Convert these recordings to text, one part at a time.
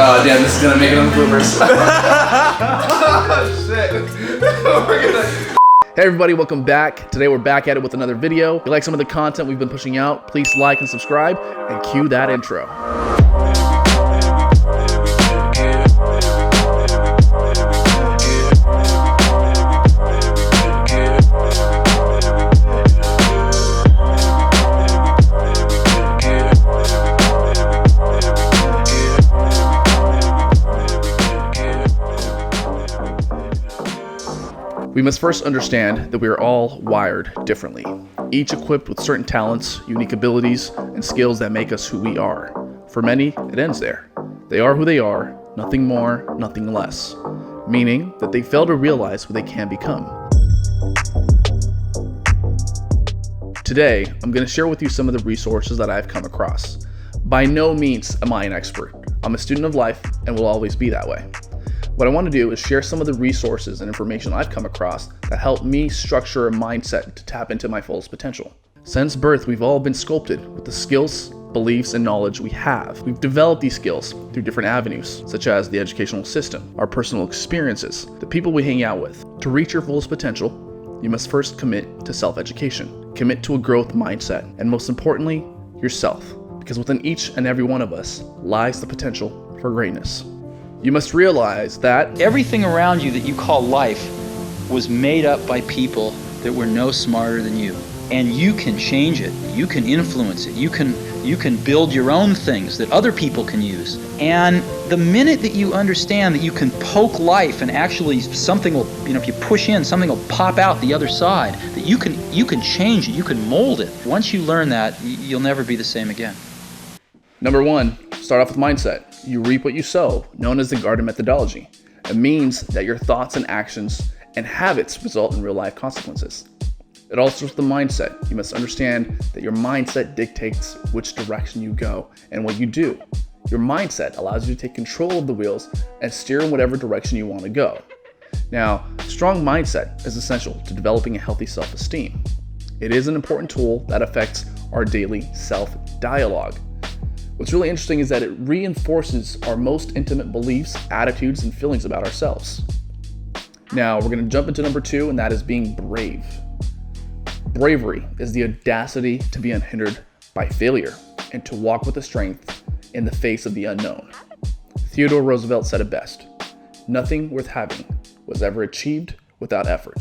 Oh damn, this is gonna make it on the bloopers. Oh shit. We're gonna... Hey everybody, welcome back. Today we're back at it with another video. If you like some of the content we've been pushing out, please like and subscribe and cue that intro. We must first understand that we are all wired differently, each equipped with certain talents, unique abilities, and skills that make us who we are. For many, it ends there. They are who they are, nothing more, nothing less, meaning that they fail to realize who they can become. Today, I'm going to share with you some of the resources that I've come across. By no means am I an expert. I'm a student of life and will always be that way. What I want to do is share some of the resources and information I've come across that help me structure a mindset to tap into my fullest potential. Since birth, we've all been sculpted with the skills, beliefs, and knowledge we have. We've developed these skills through different avenues, such as the educational system, our personal experiences, the people we hang out with. To reach your fullest potential, you must first commit to self-education, commit to a growth mindset, and most importantly, yourself, because within each and every one of us lies the potential for greatness. You must realize that everything around you that you call life was made up by people that were no smarter than you. And you can change it. You can influence it. You can build your own things that other people can use. And the minute that you understand that you can poke life and actually something will, if you push in, something will pop out the other side, that you can change it, you can mold it. Once you learn that, you'll never be the same again. Number one, start off with mindset. You reap what you sow, known as the garden methodology. It means that your thoughts and actions and habits result in real life consequences. It all starts with the mindset. You must understand that your mindset dictates which direction you go and what you do. Your mindset allows you to take control of the wheels and steer in whatever direction you want to go. Now, strong mindset is essential to developing a healthy self-esteem. It is an important tool that affects our daily self-dialogue. What's really interesting is that it reinforces our most intimate beliefs, attitudes, and feelings about ourselves. Now, we're going to jump into number two, and that is being brave. Bravery is the audacity to be unhindered by failure and to walk with the strength in the face of the unknown. Theodore Roosevelt said it best: "Nothing worth having was ever achieved without effort."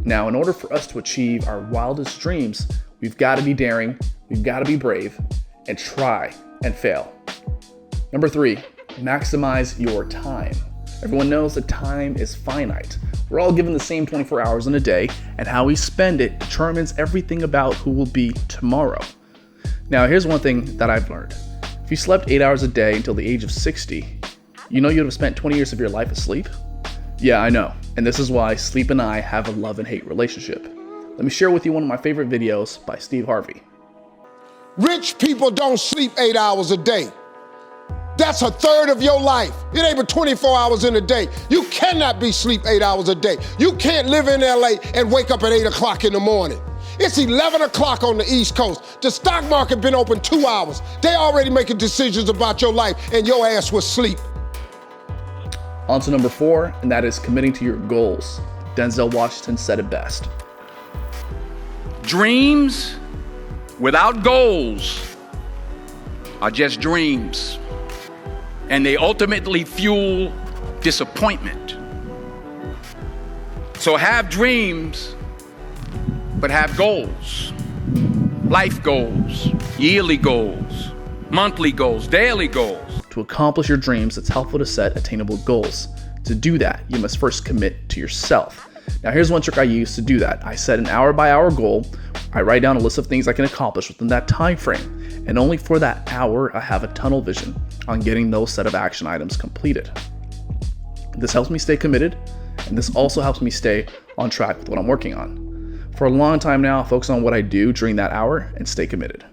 Now, in order for us to achieve our wildest dreams, we've got to be daring, we've got to be brave, and try and fail. Number three, maximize your time. Everyone knows that time is finite. We're all given the same 24 hours in a day, and how we spend it determines everything about who we'll be tomorrow. Now, here's one thing that I've learned. If you slept 8 hours a day until the age of 60, you know you'd have spent 20 years of your life asleep? Yeah, I know. And this is why sleep and I have a love and hate relationship. Let me share with you one of my favorite videos by Steve Harvey. Rich people don't sleep 8 hours a day. That's a third of your life. It ain't but 24 hours in a day. You cannot be sleep 8 hours a day. You can't live in LA and wake up at 8 o'clock in the morning. It's 11 o'clock on the East Coast. The stock market been open 2 hours. They already making decisions about your life and your ass was asleep. On to number four, and that is committing to your goals. Denzel Washington said it best. Dreams without goals are just dreams, and they ultimately fuel disappointment. So have dreams, but have goals. Life goals, yearly goals, monthly goals, daily goals. To accomplish your dreams, it's helpful to set attainable goals. To do that, you must first commit to yourself. Now, here's one trick I use to do that. I set an hour-by-hour goal. I write down a list of things I can accomplish within that time frame, and only for that hour I have a tunnel vision on getting those set of action items completed. This helps me stay committed, and this also helps me stay on track with what I'm working on. For a long time now, I focus on what I do during that hour and stay committed.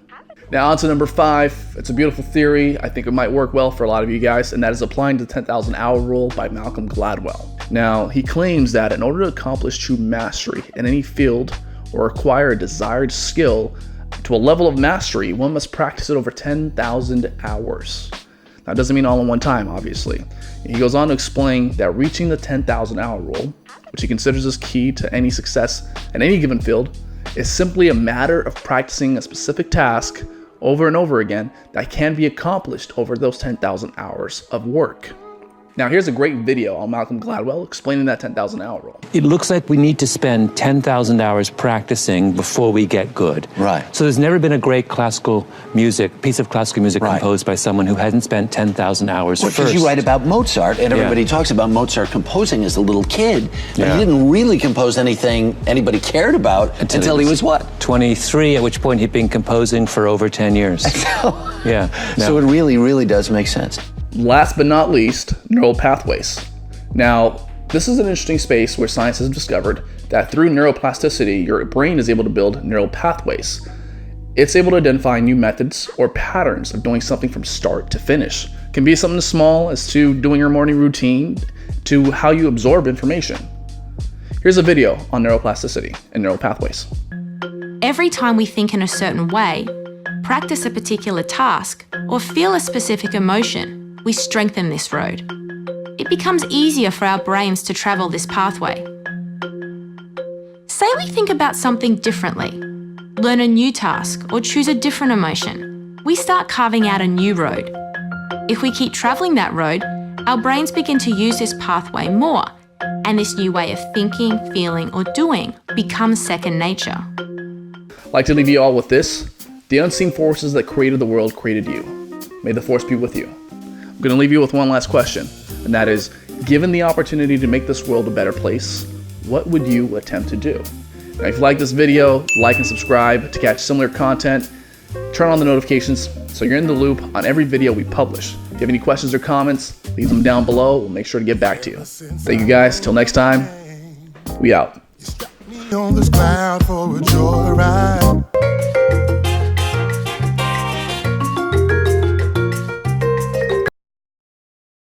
Now on to number five. It's a beautiful theory. I think it might work well for a lot of you guys, and that is applying the 10,000 hour rule by Malcolm Gladwell. Now, he claims that in order to accomplish true mastery in any field or acquire a desired skill to a level of mastery, one must practice it over 10,000 hours. That doesn't mean all in one time, obviously. He goes on to explain that reaching the 10,000 hour rule, which he considers as key to any success in any given field, is simply a matter of practicing a specific task over and over again that can be accomplished over those 10,000 hours of work. Now, here's a great video on Malcolm Gladwell explaining that 10,000 hour rule. It looks like we need to spend 10,000 hours practicing before we get good. Right. So there's never been a great piece of classical music composed by someone who hasn't spent 10,000 hours Well, first. because you write about Mozart, and everybody talks about Mozart composing as a little kid, but he didn't really compose anything anybody cared about until he was what? 23, at which point he'd been composing for over 10 years. So it really, really does make sense. Last but not least, neural pathways. Now, this is an interesting space where science has discovered that through neuroplasticity, your brain is able to build neural pathways. It's able to identify new methods or patterns of doing something from start to finish. It can be something as small as to doing your morning routine to how you absorb information. Here's a video on neuroplasticity and neural pathways. Every time we think in a certain way, practice a particular task, or feel a specific emotion, we strengthen this road. It becomes easier for our brains to travel this pathway. Say we think about something differently, learn a new task, or choose a different emotion. We start carving out a new road. If we keep travelling that road, our brains begin to use this pathway more, and this new way of thinking, feeling, or doing becomes second nature. I'd like to leave you all with this. The unseen forces that created the world created you. May the force be with you. I'm going to leave you with one last question, and that is, given the opportunity to make this world a better place, what would you attempt to do? Now, if you like this video, like and subscribe to catch similar content. Turn on the notifications so you're in the loop on every video we publish. If you have any questions or comments, leave them down below. We'll make sure to get back to you. Thank you guys. Till next time, we out. On this cloud for a joyride.